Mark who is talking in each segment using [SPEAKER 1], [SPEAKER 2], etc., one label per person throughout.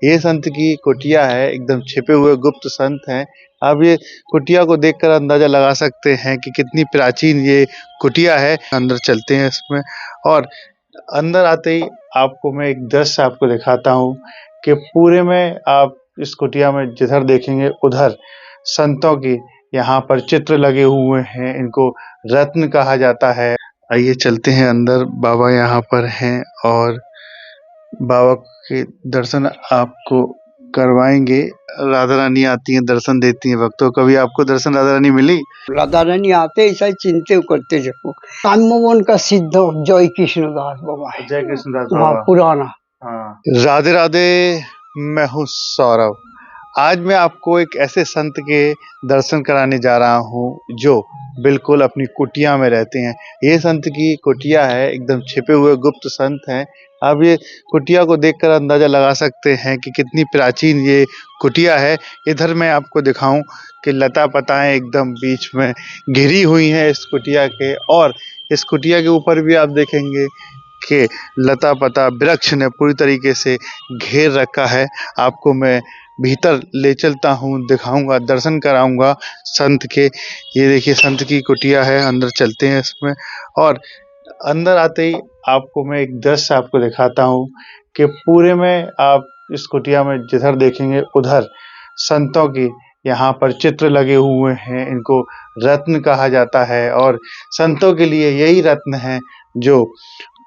[SPEAKER 1] ये संत की कुटिया है, एकदम छिपे हुए गुप्त संत हैं। आप ये कुटिया को देखकर अंदाजा लगा सकते हैं कि कितनी प्राचीन ये कुटिया है। अंदर चलते हैं इसमें, और अंदर आते ही आपको मैं एक दृश्य आपको दिखाता हूँ कि पूरे में आप इस कुटिया में जिधर देखेंगे उधर संतों की यहाँ पर चित्र लगे हुए हैं। इनको रत्न कहा जाता है। आइए चलते हैं अंदर। बाबा यहाँ पर हैं और बाबा के दर्शन आपको करवाएंगे। राधा रानी आती हैं, दर्शन देती हैं भक्तों। कभी आपको दर्शन राधा रानी मिली?
[SPEAKER 2] राधा रानी आते ऐसा चिंते करते जाओ। काम्यवन का सिद्ध जय कृष्णदास बाबा है।
[SPEAKER 1] जय कृष्णदास
[SPEAKER 2] हाँ,
[SPEAKER 1] बाबा
[SPEAKER 2] पुराना।
[SPEAKER 1] हाँ। राधे राधे, मैं हूँ सौरभ। आज मैं आपको एक ऐसे संत के दर्शन कराने जा रहा हूँ जो बिल्कुल अपनी कुटिया में रहते हैं। ये संत की कुटिया है, एकदम छिपे हुए गुप्त संत हैं। आप ये कुटिया को देखकर अंदाजा लगा सकते हैं कि कितनी प्राचीन ये कुटिया है। इधर मैं आपको दिखाऊं कि लता पताएं एकदम बीच में घिरी हुई हैं इस कुटिया के, और इस कुटिया के ऊपर भी आप देखेंगे कि लता पता वृक्ष ने पूरी तरीके से घेर रखा है। आपको मैं भीतर ले चलता हूँ, दिखाऊंगा, दर्शन कराऊंगा संत के। ये देखिए संत की कुटिया है, अंदर चलते हैं इसमें, और अंदर आते ही आपको मैं एक दृश्य आपको दिखाता हूँ कि पूरे में आप इस कुटिया में जिधर देखेंगे उधर संतों की यहाँ पर चित्र लगे हुए हैं। इनको रत्न कहा जाता है, और संतों के लिए यही रत्न है जो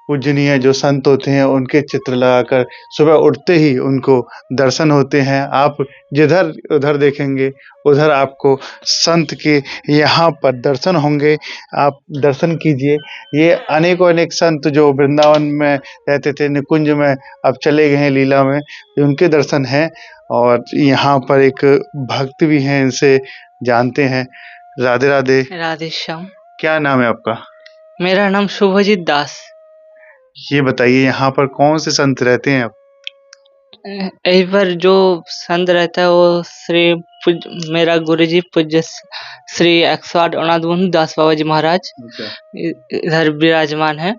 [SPEAKER 1] पूजनीय जो संत होते हैं उनके चित्र लगाकर सुबह उठते ही उनको दर्शन होते हैं। आप जिधर उधर देखेंगे उधर आपको संत के यहाँ पर दर्शन होंगे। आप दर्शन कीजिए। ये अनेकों अनेक संत जो वृंदावन में रहते थे, निकुंज में अब चले गए हैं लीला में, उनके दर्शन हैं। और यहाँ पर एक भक्त भी हैं, इनसे जानते हैं। राधे राधे।
[SPEAKER 3] राधे श्याम।
[SPEAKER 1] क्या नाम है आपका?
[SPEAKER 3] मेरा नाम शुभजीत दास।
[SPEAKER 1] ये बताइए यहाँ पर कौन से संत रहते हैं आप?
[SPEAKER 3] यहीं पर जो संत रहता है वो मेरा गुरुजी पूज्य श्री 108 अनाथ दास बाबा जी महाराज इधर विराजमान है।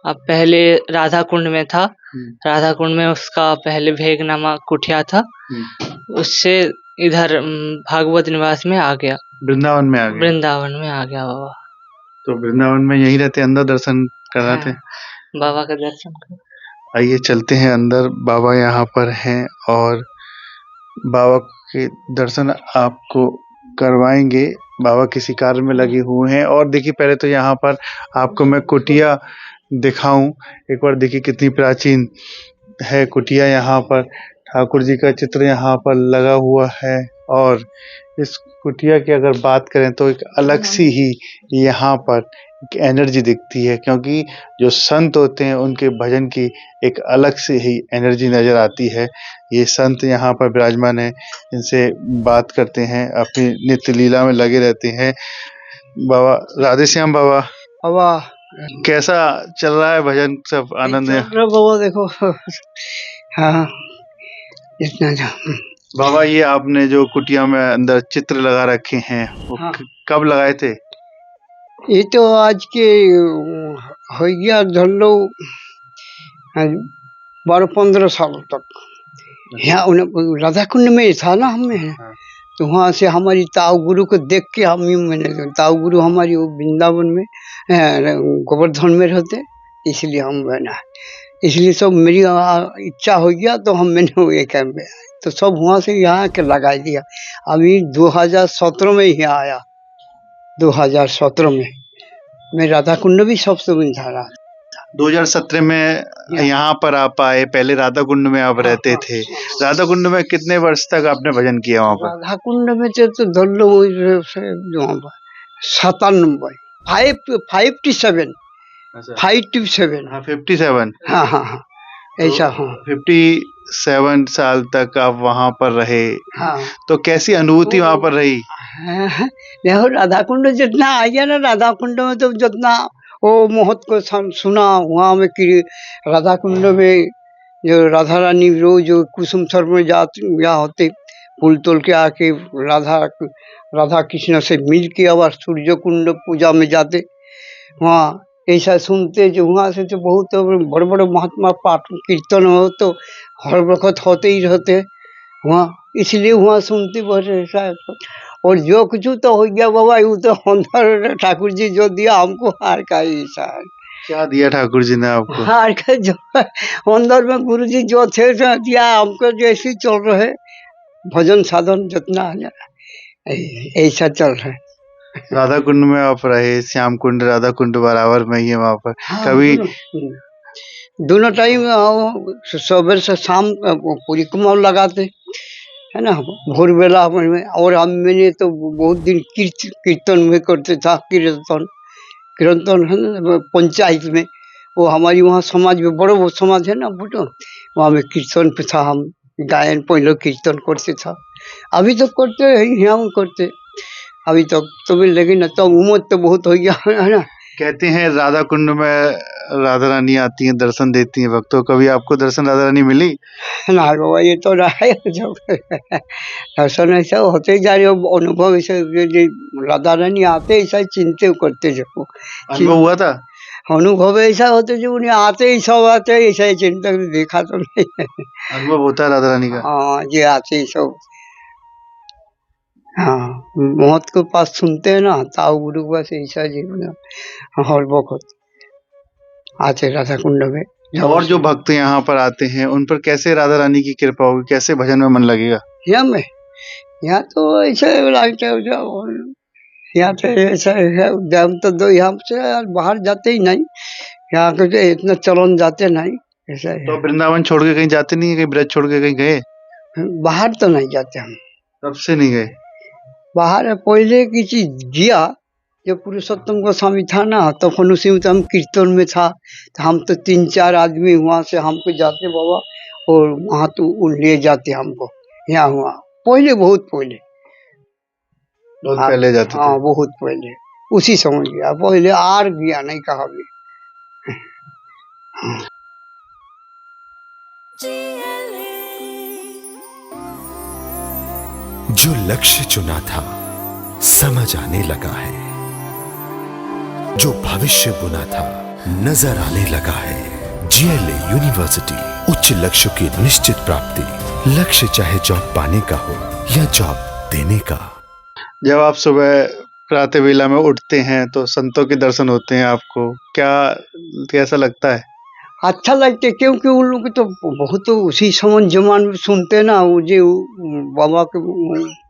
[SPEAKER 3] अब पहले राधा कुंड में था। राधा कुंड में उसका पहले भेगनामा कुटिया था, उससे इधर भागवत निवास में आ गया,
[SPEAKER 1] वृंदावन में आ गया।
[SPEAKER 3] वृंदावन में आ गया बाबा।
[SPEAKER 1] तो वृंदावन में यहीं रहते, अंदर दर्शन कराते हैं।
[SPEAKER 3] बाबा का दर्शन कर।
[SPEAKER 1] आइए चलते हैं अंदर। बाबा यहाँ पर हैं और बाबा के दर्शन आपको करवाएंगे। बाबा किसी कार्य में लगे हुए हैं। और देखिए पहले तो यहाँ पर आपको मैं कुटिया दिखाऊं एक बार। देखिए कितनी प्राचीन है कुटिया। यहाँ पर ठाकुर जी का चित्र यहाँ पर लगा हुआ है, और इस कुटिया की अगर बात करें तो एक अलग सी ही यहाँ पर एक एनर्जी दिखती है, क्योंकि जो संत होते हैं उनके भजन की एक अलग से ही एनर्जी नज़र आती है। ये संत यहाँ पर विराजमान है, इनसे बात करते हैं, अपनी नित्य लीला में लगे रहते हैं। बाबा राधे श्याम। बाबा
[SPEAKER 2] बाबा
[SPEAKER 1] कैसा चल रहा है भजन? सब आनंद है
[SPEAKER 2] बाबा? देखो हाँ, इतना
[SPEAKER 1] बाबा। ये आपने जो कुटिया में अंदर चित्र लगा रखे हैं वो
[SPEAKER 2] हाँ।
[SPEAKER 1] कब लगाए थे?
[SPEAKER 2] ये तो आज के हो गया धर लो 12-15 साल तक। यहाँ राधा कुंड में था ना हमें, तो वहाँ से हमारी ताऊ गुरु को देख के मैंने ताऊ गुरु हमारी वो वृंदावन में गोवर्धन में रहते, इसलिए हम बना, इसलिए सब मेरी इच्छा हो गया तो मैंने वो एक तो सब वहाँ से यहाँ के लगा दिया। अभी 2017 में ही आया। 2017 में मैं राधा कुंड भी सबसे था।
[SPEAKER 1] 2017 में यहाँ पर आप आए। पहले राधा कुंड में आप रहते थे। राधा कुंड में कितने वर्ष तक आपने भजन किया वहाँ पर?
[SPEAKER 2] राधा कुंड में तो धर लो 97 57
[SPEAKER 1] 57।
[SPEAKER 2] हाँ हाँ हाँ ऐसा। हाँ
[SPEAKER 1] 57 साल तक आप वहाँ पर रहे।
[SPEAKER 2] हाँ।
[SPEAKER 1] तो कैसी अनुभूति वहाँ पर रही?
[SPEAKER 2] देखो राधा कुंड जितना आ गया ना, राधा कुंड में तो जितना वो महत्व को सुना वहाँ में कि राधा कुंड में जो राधा रानी रोज जो कुसुम सर में या होते फूल तोल के आके राधा कृष्ण से मिल के अब सूर्य कुंड पूजा में जाते, वहाँ ऐसा सुनते जो वहाँ से तो बहुत बड़े बड़े महात्मा पाठ कीर्तन हो तो हर वक्त होते ही रहते वहाँ, इसलिए वहाँ सुनते बैठे ऐसा। और जो कुछ तो हो गया बाबा, वो तो अंदर ठाकुर जी जो दिया हमको हार का ही ऐसा है।
[SPEAKER 1] क्या दिया ठाकुर जी ने आपको?
[SPEAKER 2] हार का जो अंदर में गुरु जी जो थे जो दिया हमको, जैसे चल रहे भजन साधन जितना है ऐसा चल रहा है।
[SPEAKER 1] राधा कुंड में आप रहे, श्याम कुंड राधा कुंड बराबर में ही है वहाँ पर।
[SPEAKER 2] हाँ,
[SPEAKER 1] कभी
[SPEAKER 2] दोनों टाइम सुबह से शाम पूरी कुमार लगाते है ना, भोर बेला में। और मैंने तो बहुत दिन कीर्तन में करते था, कीर्तन है ना पंचायत में, वो हमारी वहाँ समाज में बड़ो वो समाज है ना बटो, वहाँ में कीर्तन पे था। हम गायन पहले कीर्तन करते था, अभी तो करते हैं यहाँ करते अभी तक तो भी, लेकिन तो उम्र तो बहुत हो गया है ना।
[SPEAKER 1] कहते हैं राधा कुंड में राधा रानी आती हैं, दर्शन देती हैं भक्तों। कभी आपको दर्शन राधा रानी मिली?
[SPEAKER 2] ना बाबा, ये तो रहा है जब दर्शन ऐसा होते ही जा रहे हो, अनुभव ऐसे राधा रानी आते ऐसा चिंते करते जब
[SPEAKER 1] अनुभव हुआ था?
[SPEAKER 2] अनुभव ऐसा होते जो उन्हें आते ही सब आते ऐसा ही चिंता देखा तो नहीं।
[SPEAKER 1] अनुभव होता है राधा रानी का?
[SPEAKER 2] हाँ ये आते ही सब। हाँ मौत के पास सुनते हैं ना, ताऊ गुरु के पास ऐसा जीवन हर वक्त आते राधा कुंड में।
[SPEAKER 1] और जो भक्त यहाँ पर आते हैं उन पर कैसे राधा रानी की कृपा होगी, कैसे भजन में मन लगेगा?
[SPEAKER 2] यहाँ तो ऐसा लगता है, यहाँ तो ऐसा है, हम तो दो यहाँ से बाहर जाते ही नहीं, यहाँ के इतना चलन जाते नहीं ऐसा है।
[SPEAKER 1] तो वृंदावन छोड़ के कहीं जाते नहीं है? कहीं ब्रज छोड़ के कहीं गए?
[SPEAKER 2] बाहर तो नहीं जाते हम।
[SPEAKER 1] तब से नहीं गए?
[SPEAKER 2] बाहर पहले की चीज गया, जब पुरुषोत्तम गोस्वामी था ना, तो उसी में तो हम कीर्तन में था, तो हम तो 3-4 आदमी वहाँ से हमको जाते बाबा, और वहाँ तो ले जाते हमको यहाँ हुआ पहले, बहुत पहले,
[SPEAKER 1] बहुत पहले जाते
[SPEAKER 2] हाँ
[SPEAKER 1] थे।
[SPEAKER 2] बहुत पहले, उसी समय गया पहले, आर गया नहीं कहा भी।
[SPEAKER 4] जो लक्ष्य चुना था समझ आने लगा है, जो भविष्य बुना था नजर आने लगा है। जीएलए यूनिवर्सिटी, उच्च लक्ष्य की निश्चित प्राप्ति। लक्ष्य चाहे जॉब पाने का हो या जॉब देने का।
[SPEAKER 1] जब आप सुबह प्रातः वेला में उठते हैं तो संतों के दर्शन होते हैं, आपको क्या कैसा लगता है?
[SPEAKER 2] अच्छा लगता है, क्योंकि उन लोग तो बहुत तो उसी समय जमान में सुनते ना, वो जो बाबा के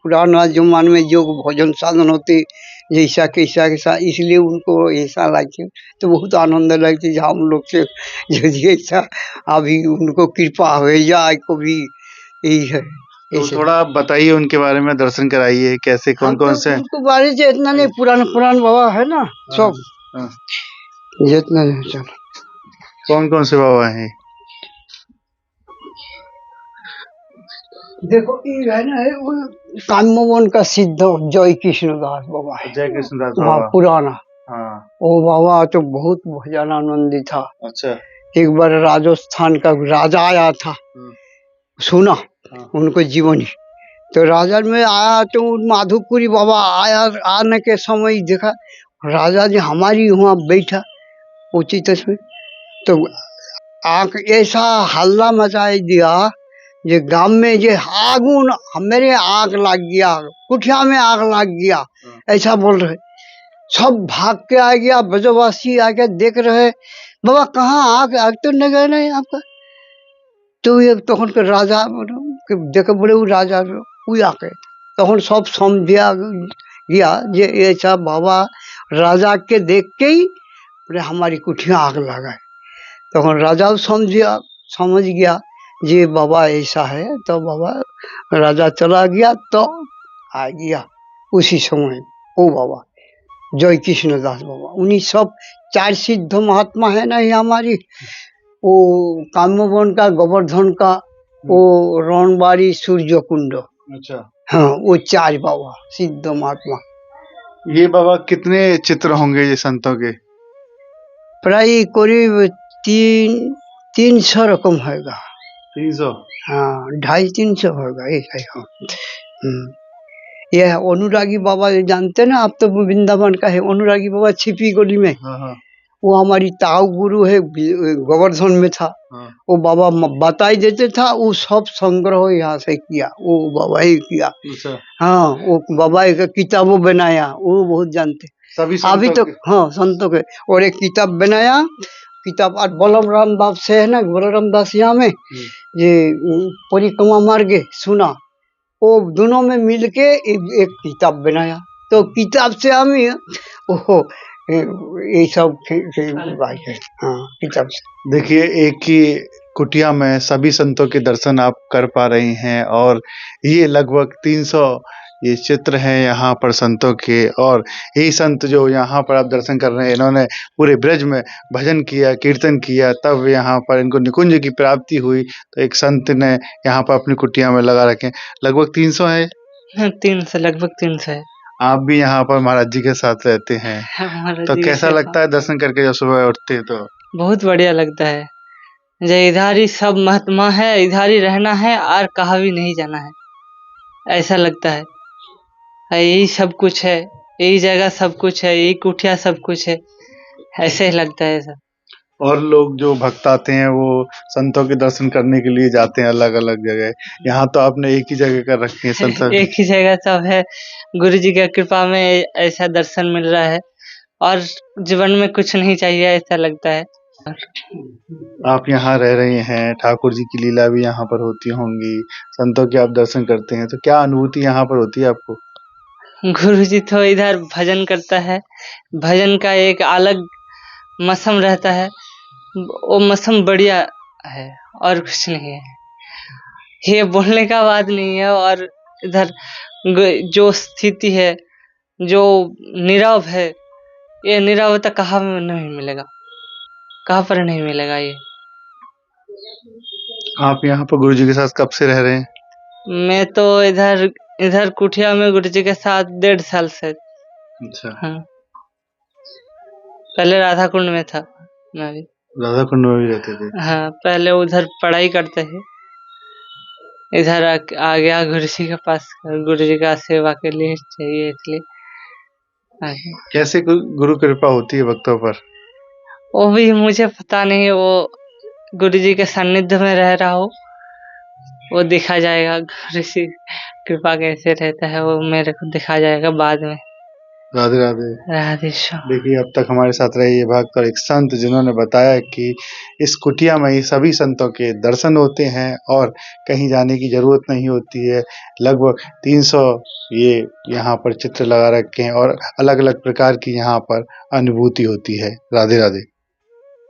[SPEAKER 2] पुराना जमान में जो भजन साधन होते जैसा कैसा, इसलिए उनको ऐसा लगते, तो बहुत आनंद लगते है हम लोग से जो ऐसा अभी उनको कृपा हो जाए कभी, यही है।
[SPEAKER 1] तो थोड़ा आप बताइए उनके बारे में, दर्शन कराइए कैसे, कौन कौन से?
[SPEAKER 2] उनको बारे से इतना नहीं, पुरान बाबा है ना सब,
[SPEAKER 1] हाँ।
[SPEAKER 2] जितना चलो।
[SPEAKER 1] कौन कौन से बाबा हैं?
[SPEAKER 2] देखो ये है ना, काम्यवन का सिद्ध जय कृष्णदास बाबा है,
[SPEAKER 1] जय कृष्णदास
[SPEAKER 2] हाँ
[SPEAKER 1] बाबा।
[SPEAKER 2] पुराना।
[SPEAKER 1] हाँ।
[SPEAKER 2] वो बाबा तो बहुत भजनानंदी था।
[SPEAKER 1] अच्छा।
[SPEAKER 2] एक बार राजस्थान का राजा आया था, सुना उनको जीवनी, तो राजा में आया तो माधोपुरी बाबा आया, आने के समय देखा राजा जी हमारी वहाँ बैठा उचित में, तो आँख ऐसा हल्ला मचाई दिया जे गांव में जे आगुन मेरे आग लग गया, कुठिया में आग लग गया, ऐसा बोल रहे। सब भाग के आ गया, ब्रजवासी आके देख रहे, बाबा कहाँ आग तो नहीं गए नहीं आपका। तो ये तখন के राजा देख बोले वो राजा वो आके तখন सब समझिया गया जे ऐसा बाबा राजा के देख के ही बोले हमारी कुठिया आग लगा है। तখন राजा समझ गया ये बाबा ऐसा है, तो बाबा राजा चला गया, तो आ गया उसी समय ओ बाबा जय कृष्णदास बाबा। उन्हीं सब 4 सिद्ध महात्मा है ना ये हमारी, वो काम्यवन का, गोवर्धन का, वो रणबाड़ी सूर्य कुंड,
[SPEAKER 1] अच्छा।
[SPEAKER 2] हाँ वो 4 बाबा सिद्ध महात्मा।
[SPEAKER 1] ये बाबा कितने चित्र होंगे ये संतों के?
[SPEAKER 2] प्राय करीब 300 रकम होगा।
[SPEAKER 1] 300?
[SPEAKER 2] हाँ 250-300 होगा ऐसा ही। ये अनुरागी बाबा जानते ना आप, तो वृंदावन का है अनुरागी बाबा, छिपी गली में।
[SPEAKER 1] हाँ हाँ।
[SPEAKER 2] वो हमारी ताऊ गुरु है गोवर्धन में था।
[SPEAKER 1] हाँ।
[SPEAKER 2] वो बाबा बताई देते था, वो सब संग्रह यहाँ से किया, वो बाबा ही किया।
[SPEAKER 1] अच्छा।
[SPEAKER 2] हाँ, वो बाबा एक किताबों बनाया, वो बहुत जानते
[SPEAKER 1] सभी
[SPEAKER 2] अभी
[SPEAKER 1] संतों
[SPEAKER 2] तक। हाँ, संतों के। और एक किताब बनाया, किताब आज बलराम दास से है ना, बलराम दास यहाँ में ये परिक्रमा मार्ग सुना, वो दोनों में मिलके एक किताब बनाया। तो किताब से हम ओहो ये सब हाँ, किताब से।
[SPEAKER 1] देखिए, एक ही कुटिया में सभी संतों के दर्शन आप कर पा रही हैं और ये लगभग 300 ये चित्र हैं यहाँ पर संतों के। और यही संत जो यहाँ पर आप दर्शन कर रहे हैं, इन्होंने पूरे ब्रज में भजन किया, कीर्तन किया, तब यहाँ पर इनको निकुंज की प्राप्ति हुई। तो एक संत ने यहाँ पर अपनी कुटिया में लगा रखे। लगभग 300 है।
[SPEAKER 3] हाँ, 300 लगभग 300 है।
[SPEAKER 1] आप भी यहाँ पर महाराज जी के साथ रहते हैं,
[SPEAKER 3] महाराज
[SPEAKER 1] तो
[SPEAKER 3] जी
[SPEAKER 1] कैसा
[SPEAKER 3] के
[SPEAKER 1] लगता है दर्शन करके जब सुबह उठते हैं तो?
[SPEAKER 3] बहुत बढ़िया लगता है। जो इधर ही सब महात्मा है, इधर ही रहना है और कहाँ भी नहीं जाना है, ऐसा लगता है। यही सब कुछ है, यही जगह सब कुछ है, यही कुटिया सब कुछ है, ऐसे ही लगता है सब।
[SPEAKER 1] और लोग जो भक्त आते हैं वो संतों के दर्शन करने के लिए जाते हैं अलग अलग जगह। यहाँ तो आपने एक ही जगह कर रखी है संत।
[SPEAKER 3] एक ही जगह सब है, गुरु जी की कृपा में ऐसा दर्शन मिल रहा है और जीवन में कुछ नहीं चाहिए, ऐसा लगता है।
[SPEAKER 1] आप यहाँ रह रहे हैं, ठाकुर जी की लीला भी यहाँ पर होती होंगी, संतों के आप दर्शन करते हैं, तो क्या अनुभूति यहाँ पर होती है आपको?
[SPEAKER 3] गुरु जी तो इधर भजन करता है, भजन का एक अलग मौसम रहता है, वो मौसम बढ़िया है और कुछ नहीं है, ये बोलने का बात नहीं है। और इधर जो स्थिति है, जो नीरव है, ये नीरवता कहाँ नहीं मिलेगा, कहाँ पर नहीं मिलेगा ये।
[SPEAKER 1] आप यहाँ पर गुरु जी के साथ कब से रह रहे हैं?
[SPEAKER 3] मैं तो इधर कुटिया में गुरु जी के साथ 1.5 साल से।
[SPEAKER 1] अच्छा।
[SPEAKER 3] हाँ, पहले राधा कुंड में था मैं भी।
[SPEAKER 1] राधा कुंड में भी रहते थे?
[SPEAKER 3] हाँ, पहले उधर पढ़ाई करते थे, इधर आ गया गुरु जी के पास, गुरु जी का सेवा के लिए चाहिए, इसलिए आ गया।
[SPEAKER 1] कैसे गुरु कृपा होती है भक्तों पर?
[SPEAKER 3] वो भी मुझे पता नहीं, वो गुरु जी के सानिध्य में रह रहा हो, वो दिखा जाएगा। गुरु जी कृपा कैसे रहता है वो मेरे को दिखा जाएगा बाद में।
[SPEAKER 1] राधे राधे।
[SPEAKER 3] राधे श्याम।
[SPEAKER 1] देखिए, अब तक हमारे साथ रहे ये भक्त और एक संत जिन्होंने बताया कि इस कुटिया में ही सभी संतों के दर्शन होते हैं और कहीं जाने की जरूरत नहीं होती है। लगभग 300 ये यहाँ पर चित्र लगा रखे हैं और अलग अलग प्रकार की यहाँ पर अनुभूति होती है। राधे राधे।